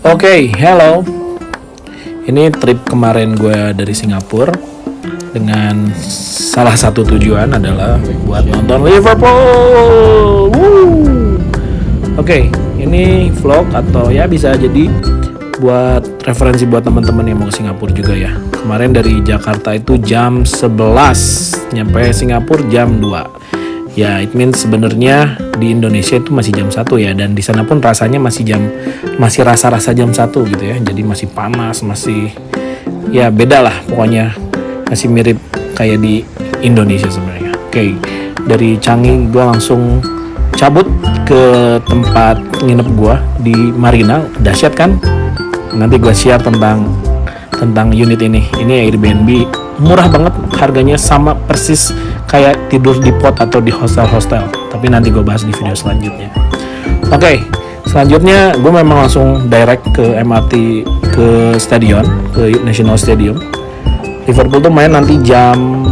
Oke, hello. Ini trip kemarin gue dari Singapura dengan salah satu tujuan adalah buat nonton Liverpool. Woo! Oke, ini vlog atau ya bisa jadi buat referensi buat teman-teman yang mau ke Singapura juga ya. Kemarin dari Jakarta itu jam 11, nyampe Singapura jam 2. Ya, it means sebenarnya di Indonesia itu masih jam 1 ya, dan di sana pun rasanya masih rasa-rasa jam 1 gitu ya. Jadi masih panas, masih ya beda lah pokoknya. Masih mirip kayak di Indonesia sebenarnya. Oke, dari Changi gue langsung cabut ke tempat nginep gue di Marina. Dahsyat kan? Nanti gue share tentang unit ini. Ini Airbnb, murah banget, harganya sama persis kayak tidur di pot atau di hostel. Tapi nanti gue bahas di video selanjutnya. Oke, selanjutnya gue memang langsung direct ke MRT ke stadion, ke National Stadium. Liverpool tuh main nanti jam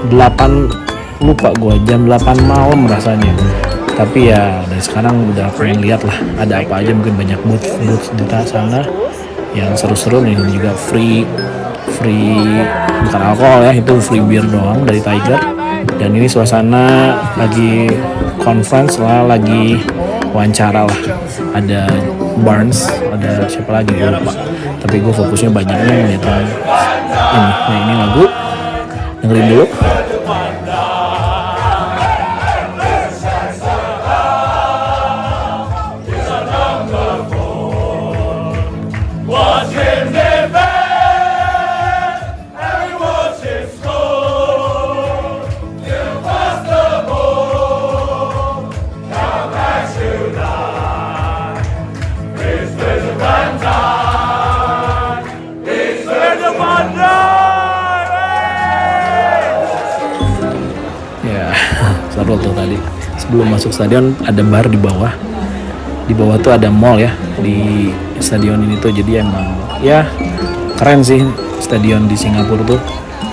8, lupa gue, jam 8 malam rasanya. Tapi ya dari sekarang udah pengen lihat lah ada apa aja, mungkin banyak booth di sana yang seru-seru nih. Juga free bukan alkohol ya, itu free beer doang dari Tiger. Dan ini suasana lagi conference lah, lagi wawancara lah. Ada Barnes, ada siapa lagi gue lupa. Tapi gue fokusnya banyaknya ngeliat ini. Nah, ini lagu, dengerin dulu. Seru tuh tadi. Sebelum masuk stadion ada bar di bawah. Di bawah tuh ada mall ya di stadion ini tuh. Jadi emang ya keren sih stadion di Singapura tuh.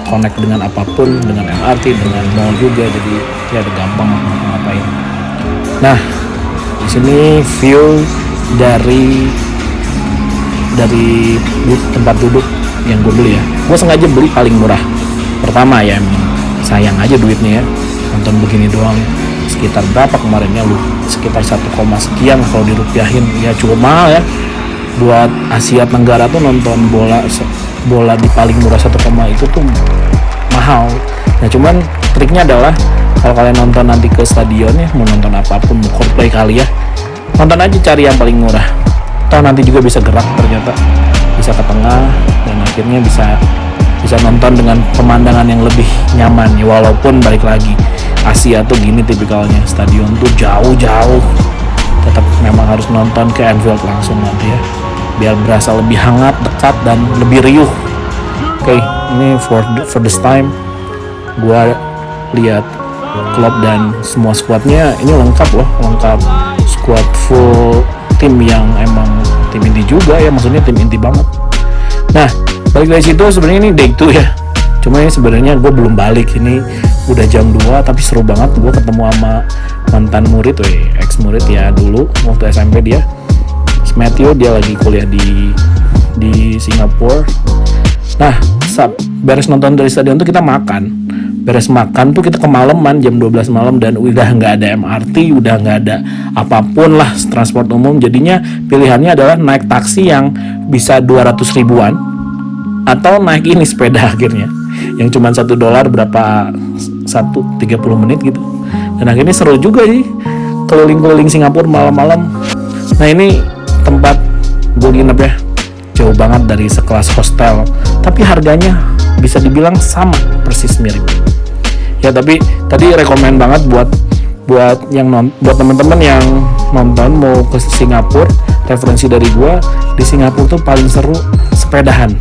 Connect dengan apapun, dengan MRT, dengan mall juga. Jadi ya ada gampang ngapain. Nah, di sini view dari tempat duduk yang gue beli ya. Gue sengaja beli paling murah. Pertama ya emang sayang aja duitnya ya. Nonton begini doang sekitar berapa kemarinnya lu, sekitar 1, sekian kalau dirupiahin ya, cukup mahal ya buat Asia Tenggara tuh. Nonton bola di paling murah 1, itu tuh mahal. Nah cuman triknya adalah kalau kalian nonton nanti ke stadion ya, mau nonton apapun, mau Coldplay kali ya, nonton aja cari yang paling murah. Toh nanti juga bisa gerak, ternyata bisa ke tengah dan akhirnya bisa nonton dengan pemandangan yang lebih nyaman ya. Walaupun balik lagi Asia tuh gini tipikalnya, stadion tuh jauh-jauh, tetap memang harus nonton ke Anfield langsung nanti ya, biar berasa lebih hangat, dekat, dan lebih riuh. Oke, ini for this time gua lihat Klopp dan semua skuadnya ini lengkap squad full tim yang emang tim inti juga ya, maksudnya tim inti banget. Nah, balik dari situ sebenarnya ini day 2 ya. Cuma ini sebenarnya gue belum balik, ini udah jam 2 tapi seru banget. Gue ketemu sama mantan murid, ex murid ya dulu waktu SMP dia. Matthew, dia lagi kuliah di Singapura. Nah, beres nonton dari stadion tuh kita makan. Beres makan tuh kita kemalaman jam 12 malam dan udah nggak ada MRT, udah nggak ada apapun lah transport umum. Jadinya pilihannya adalah naik taksi yang bisa 200 ribuan atau naik ini sepeda akhirnya yang cuma $1 berapa 30 menit gitu. Dan akhirnya seru juga sih keliling-keliling Singapura malam-malam. Nah ini tempat gue nginep ya, jauh banget dari sekelas hostel, tapi harganya bisa dibilang sama, persis mirip ya. Tapi tadi rekomen banget buat teman-teman yang nonton mau ke Singapura, referensi dari gue, di Singapura tuh paling seru sepedahan.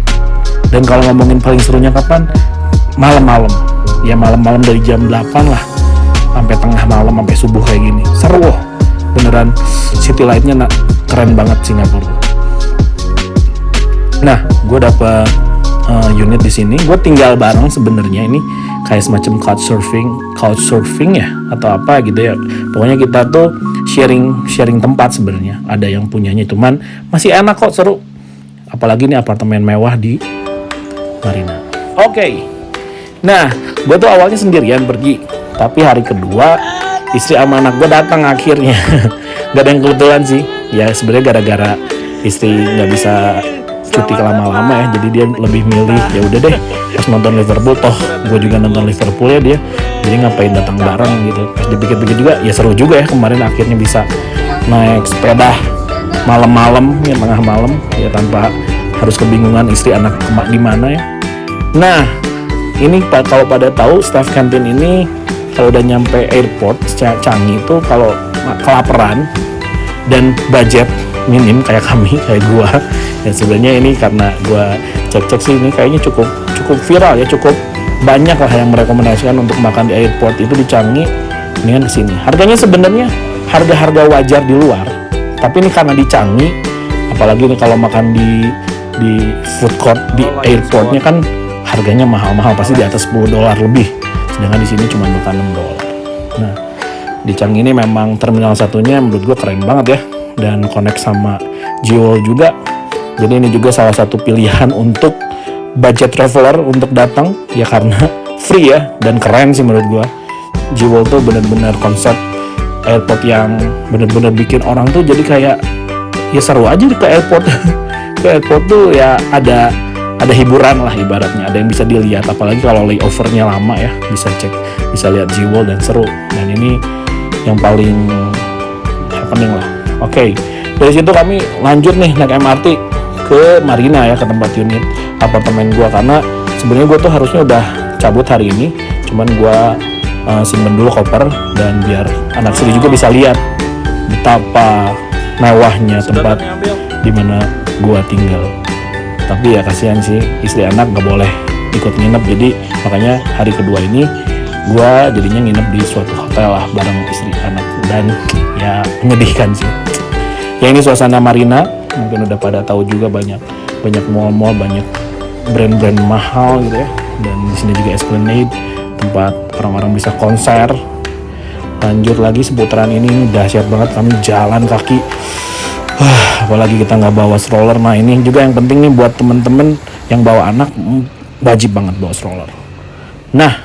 Dan kalau ngomongin paling serunya kapan? Malam-malam ya, malam-malam dari jam 8 lah sampai tengah malam, sampai subuh kayak gini. Seru beneran, city light-nya keren banget Singapura. Nah, gue dapet unit di sini. Gue tinggal bareng sebenarnya ini kayak semacam couch surfing ya atau apa gitu ya. Pokoknya kita tuh sharing tempat sebenarnya. Ada yang punyanya, cuman masih enak kok, seru. Apalagi ini apartemen mewah di Marina. Oke. Nah, gue tuh awalnya sendirian pergi, tapi hari kedua istri sama anak gue datang akhirnya. Gak ada yang kebetulan sih. Ya sebenarnya gara-gara istri nggak bisa cuti lama-lama ya, jadi dia lebih milih ya udah deh pas nonton Liverpool, toh gue juga nonton Liverpool ya dia, jadi ngapain datang bareng gitu. Pas dipikir-pikir juga ya seru juga ya, kemarin akhirnya bisa naik sepeda malam-malam ya, tengah malam ya, tanpa harus kebingungan istri anak di mana ya. Nah ini kalau pada tahu staff kantin ini kalau udah nyampe airport Changi itu kalau kelaparan dan budget minim kayak gua ya, sebenarnya ini karena gua cek sih ini kayaknya cukup viral ya, cukup banyak lah yang merekomendasikan untuk makan di airport itu di Changi. Ini kan kesini harganya sebenarnya harga wajar di luar, tapi ini karena di Changi, apalagi ini kalau makan di food court di airportnya kan harganya mahal pasti di atas $10 lebih, sedangkan di sini cuma makan $6. Nah di Changi ini memang terminal satunya menurut gua keren banget ya, dan connect sama Jewel juga. Jadi ini juga salah satu pilihan untuk budget traveler untuk datang ya, karena free ya dan keren sih menurut gua. Jewel tuh benar-benar konsep airport yang benar-benar bikin orang tuh jadi kayak ya seru aja ke airport. Ke airport tuh ya ada hiburan lah ibaratnya, ada yang bisa dilihat, apalagi kalau layovernya lama ya, bisa lihat Jewel dan seru. Dan ini yang paling happening lah. Oke, dari situ kami lanjut nih naik MRT ke Marina ya, ke tempat unit apartemen gua, karena sebenarnya gua tuh harusnya udah cabut hari ini, cuman gua simpen dulu koper dan biar anak Sri juga bisa lihat betapa mewahnya tempat di mana gua tinggal. Tapi ya kasihan sih istri anak nggak boleh ikut nginep, jadi makanya hari kedua ini gua jadinya nginep di suatu hotel lah bareng istri anak, dan ya menyedihkan sih. Ya ini suasana Marina, mungkin udah pada tahu juga, banyak mall-mall, banyak brand-brand mahal gitu ya. Dan di sini juga Esplanade, tempat orang-orang bisa konser. Lanjut lagi seputaran ini dahsyat banget, kami jalan kaki. Apalagi kita nggak bawa stroller. Nah ini juga yang penting nih buat temen-temen yang bawa anak, wajib banget bawa stroller. Nah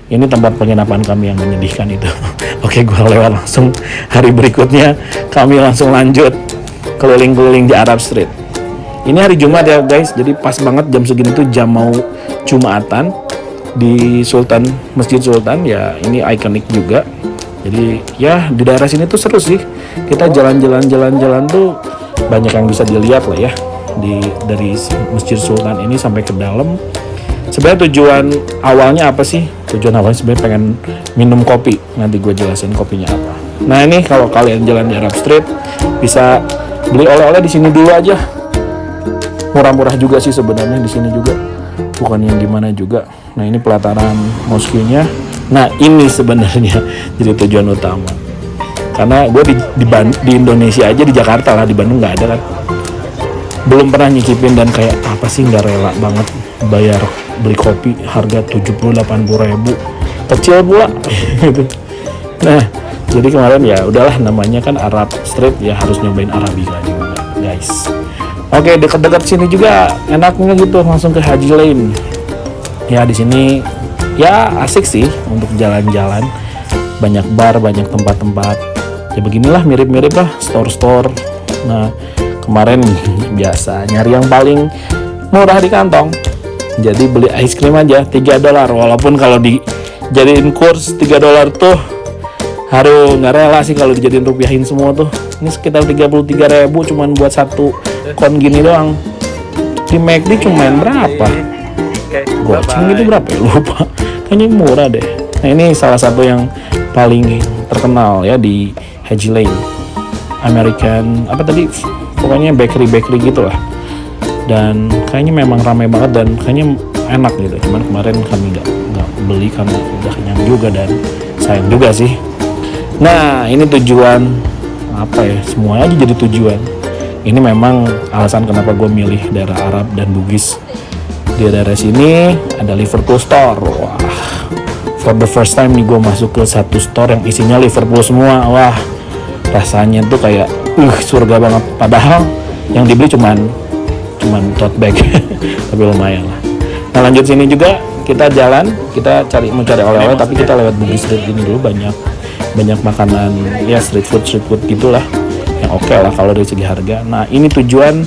ini tempat penginapan kami yang menyedihkan itu. Oke, gue lewat langsung hari berikutnya, kami langsung lanjut keliling-keliling di Arab Street. Ini hari Jumat ya guys, jadi pas banget jam segini tuh jam mau Jumatan di Masjid Sultan ya. Ini ikonik juga. Jadi ya di daerah sini tuh seru sih. Kita jalan-jalan tuh banyak yang bisa dilihat lah ya. Dari Masjid Sultan ini sampai ke dalam. Sebenarnya tujuan awalnya apa sih? Tujuan awalnya sebenarnya pengen minum kopi. Nanti gue jelasin kopinya apa. Nah ini kalau kalian jalan di Arab Street bisa beli oleh-oleh di sini dulu aja. Murah-murah juga sih sebenarnya di sini juga. Bukan yang gimana juga. Nah ini pelataran moskenya. Nah ini sebenarnya jadi tujuan utama. Karena gue di Indonesia aja, di Jakarta lah, di Bandung nggak ada kan. Belum pernah nyicipin dan kayak apa sih, nggak rela banget bayar beli kopi harga 70-80 ribu, kecil pula gitu. Nah jadi kemarin ya udahlah, namanya kan Arab Street ya, harus nyobain Arabica juga guys. Oke, dekat-dekat sini juga enaknya gitu, langsung ke Haji Lane ya. Di sini ya asik sih untuk jalan-jalan, banyak bar, banyak tempat-tempat ya beginilah, mirip-mirip lah store-store. Nah kemarin biasa nyari yang paling murah di kantong, jadi beli ice cream aja $3. Walaupun kalau dijadiin kurs $3 tuh haru nggak rela sih kalau dijadiin rupiahin semua tuh. Ini sekitar 33.000 cuman buat satu kon gini doang. Di McD cuman berapa? Goceng gitu berapa ya, lupa. Kayaknya murah deh. Nah ini salah satu yang paling terkenal ya di Haji Lane, American apa tadi, pokoknya bakery gitu lah. Dan kayaknya memang ramai banget dan kayaknya enak gitu. Cuman kemarin kami nggak beli karena udah kenyang juga dan sayang juga sih. Nah ini tujuan apa ya, semuanya aja jadi tujuan. Ini memang alasan kenapa gue milih daerah Arab dan Bugis. Di daerah sini ada Liverpool Store. Wah for the first time nih gue masuk ke satu store yang isinya Liverpool semua. Wah, rasanya tuh kayak surga banget. Padahal yang dibeli cuman tote bag tapi lumayan lah. Nah lanjut sini juga kita jalan, kita mau cari oleh-oleh, tapi kita lewat Bugis Street ini dulu. Banyak makanan ya, street food gitulah yang oke lah kalau dari segi harga. Nah ini tujuan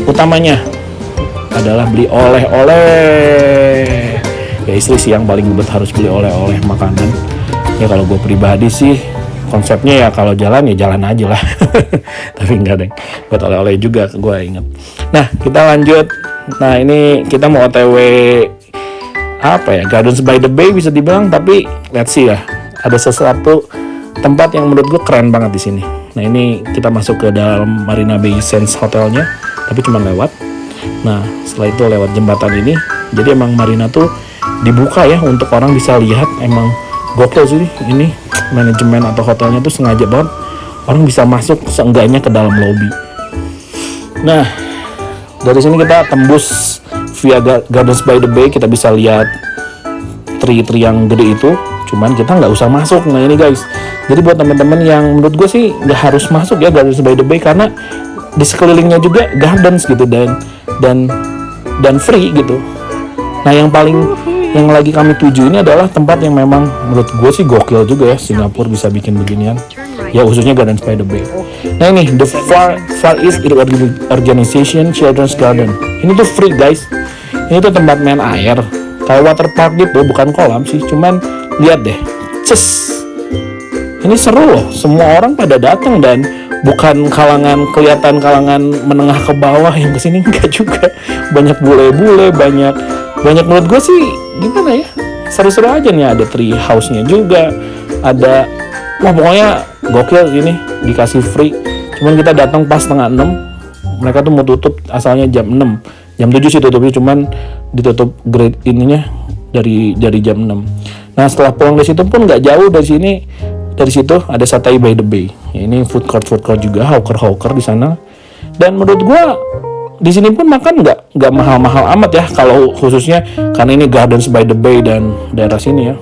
utamanya adalah beli oleh-oleh. Ya istri sih yang paling ngebet harus beli oleh-oleh makanan. Ya kalau gue pribadi sih konsepnya ya kalau jalan ya jalan aja lah. Tapi enggak deh, buat oleh-oleh juga gue inget. Nah kita lanjut. Nah ini kita mau OTW apa ya, Gardens by the Bay bisa dibilang, tapi let's see ya, ada sesuatu tempat yang menurut gue keren banget di sini. Nah ini kita masuk ke dalam Marina Bay Sands hotelnya, tapi cuma lewat. Nah setelah itu lewat jembatan ini, jadi emang Marina tuh dibuka ya untuk orang bisa lihat. Emang gokil sih ini, manajemen atau hotelnya tuh sengaja banget orang bisa masuk seenggaknya ke dalam lobby. Nah dari sini kita tembus via Gardens by the Bay, kita bisa lihat tree yang gede itu, cuman kita nggak usah masuk. Nah ini guys, jadi buat teman-teman yang menurut gue sih nggak harus masuk ya Gardens by the Bay, karena di sekelilingnya juga gardens gitu dan free gitu. Nah yang lagi kami tuju ini adalah tempat yang memang menurut gue sih gokil juga ya, Singapura bisa bikin beginian ya, khususnya Gardens by the Bay. Nah ini the Far East Organization Children's Garden, ini tuh free guys. Ini tuh tempat main air kayak water park gitu, bukan kolam sih, cuman lihat deh, ini seru loh, semua orang pada datang dan bukan kelihatan kalangan menengah ke bawah yang kesini, enggak juga. Banyak bule-bule, banyak menurut gue sih gimana ya, seru-seru aja nih. Ada tree house-nya juga, ada, wah pokoknya gokil ini, dikasih free. Cuman kita datang pas 5:30, mereka tuh mau tutup asalnya jam 6, jam 7 sih tutupnya, cuman ditutup grade ininya dari jam 6. Nah setelah pulang dari situ pun nggak jauh dari sini, dari situ ada Satay by the Bay. Ya, ini food court juga, hawker di sana. Dan menurut gua di sini pun makan nggak mahal-mahal amat ya, kalau khususnya karena ini Gardens by the Bay dan daerah sini ya.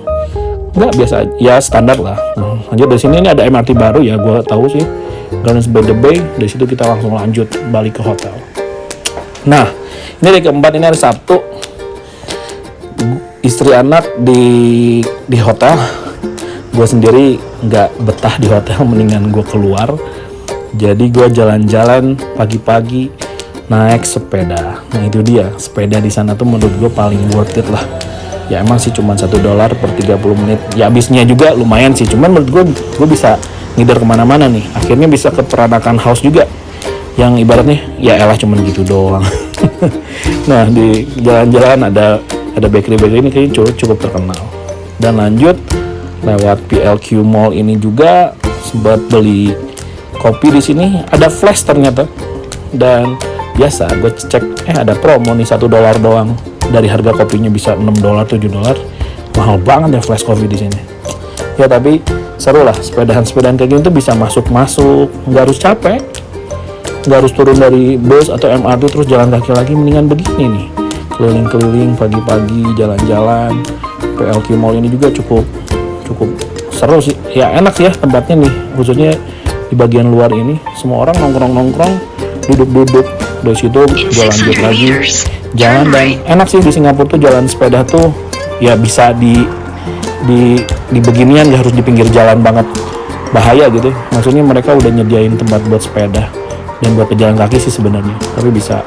Nggak, biasa ya, standar lah. Nah, lanjut dari sini ini ada MRT baru ya, gua tahu sih, Gardens by the Bay. Dari situ kita langsung lanjut balik ke hotel. Nah ini hari keempat, ini hari Sabtu, istri anak di hotel. Gue sendiri nggak betah di hotel, mendingan gue keluar. Jadi gue jalan-jalan pagi-pagi naik sepeda. Nah itu dia, sepeda di sana tuh menurut gue paling worth it lah. Ya emang sih cuma $1 per 30 menit. Ya habisnya juga lumayan sih. Cuman menurut gue bisa ngider kemana-mana nih. Akhirnya bisa ke Peranakan House juga, yang ibaratnya ya elah cuman gitu doang. Nah di jalan-jalan ada bakery ini kayaknya cukup terkenal. Dan lanjut lewat PLQ Mall ini juga sempat beli kopi di sini. Ada flash ternyata, dan biasa gue cek ada promo nih $1 doang, dari harga kopinya bisa $6 $7. Mahal banget ya flash coffee di sini ya, tapi seru lah. Sepedaan kayak gini tuh bisa masuk, nggak harus capek, nggak harus turun dari bus atau MRT terus jalan kaki lagi. Mendingan begini nih, keliling-keliling pagi-pagi, jalan-jalan. PLQ Mall ini juga cukup seru sih ya, enak sih ya tempatnya nih, khususnya di bagian luar ini. Semua orang nongkrong, duduk. Dari situ gue lanjut lagi jalan. Dan enak sih di Singapura tuh jalan sepeda tuh ya bisa di beginian, gak harus di pinggir jalan banget bahaya gitu. Maksudnya mereka udah nyediain tempat buat sepeda dan buat pejalan kaki sih sebenarnya, tapi bisa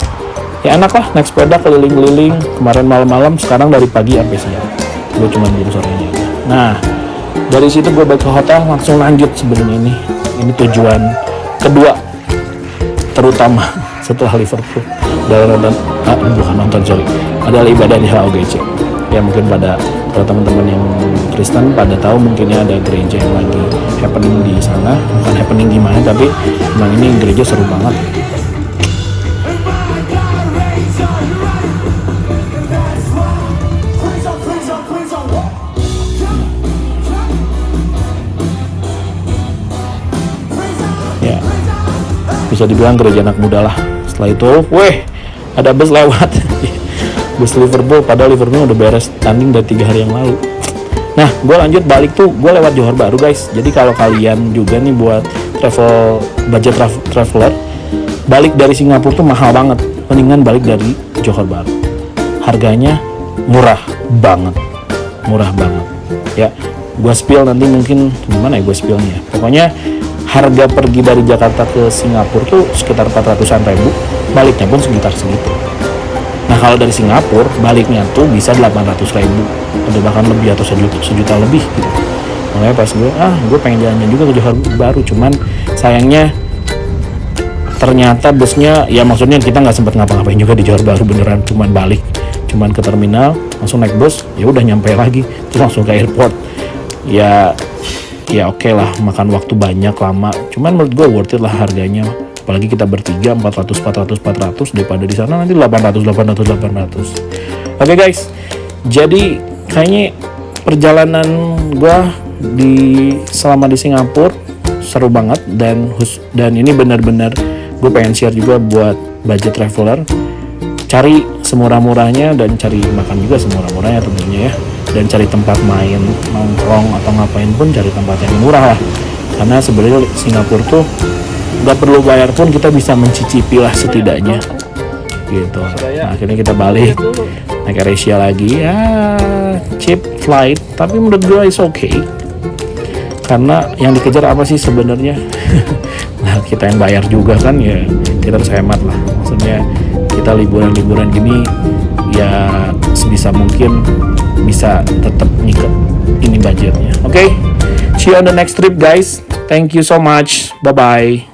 ya enak lah naik sepeda keliling-keliling. Kemarin malam-malam, sekarang dari pagi sampai siang, gue cuma buru sorenya aja. Nah dari situ gue balik ke hotel, langsung lanjut sebenarnya ini tujuan kedua terutama setelah Liverpool, adalah ibadah di HOGC. Ya mungkin pada teman-teman yang Kristen pada tahu mungkinnya ada gereja yang lagi happening di sana. Bukan happening gimana, tapi memang ini gereja seru banget. Ya, bisa dibilang gereja anak muda lah. Setelah itu, ada bus lewat. Bus Liverpool, padahal Liverpool udah beres tanding dari 3 hari yang lalu. Nah, gue lanjut balik tuh, gue lewat Johor Bahru guys. Jadi kalau kalian juga nih buat budget traveler, balik dari Singapura tuh mahal banget. Mendingan balik dari Johor Bahru. Harganya murah banget, ya. Gue spill nanti mungkin gimana ya gue spillnya. Pokoknya harga pergi dari Jakarta ke Singapura tuh sekitar 400-an ribu, baliknya pun sekitar segitu. Nah kalau dari Singapura baliknya tuh bisa 800 ribu, atau bahkan lebih, atau sejuta lebih gitu. Makanya pas gue pengen jalan juga ke Johor Bahru, cuman sayangnya ternyata busnya, ya maksudnya kita nggak sempat ngapa-ngapain juga di Johor Bahru, beneran cuman balik, cuman ke terminal langsung naik bus, ya udah nyampe lagi terus langsung ke airport. Ya oke lah, makan waktu banyak, lama, cuman menurut gue worth it lah harganya. Apalagi kita bertiga 400 daripada di sana nanti 800. Oke guys, jadi kayaknya perjalanan gue selama di Singapura seru banget, dan ini benar-benar gue pengen share juga buat budget traveler. Cari semurah-murahnya dan cari makan juga semurah-murahnya tentunya ya, dan cari tempat main, nongkrong atau ngapain pun cari tempat yang murah lah, karena sebenarnya Singapura tuh nggak perlu bayar pun kita bisa mencicipi lah setidaknya gitu. Nah, akhirnya kita balik naik AirAsia lagi, ya cheap flight, tapi menurut gue is okay, karena yang dikejar apa sih sebenarnya? Nah kita yang bayar juga kan, ya kita harus hemat lah. Maksudnya kita liburan gini ya sebisa mungkin bisa tetap nyikat ini budgetnya. Oke, see you on the next trip guys. Thank you so much. Bye bye.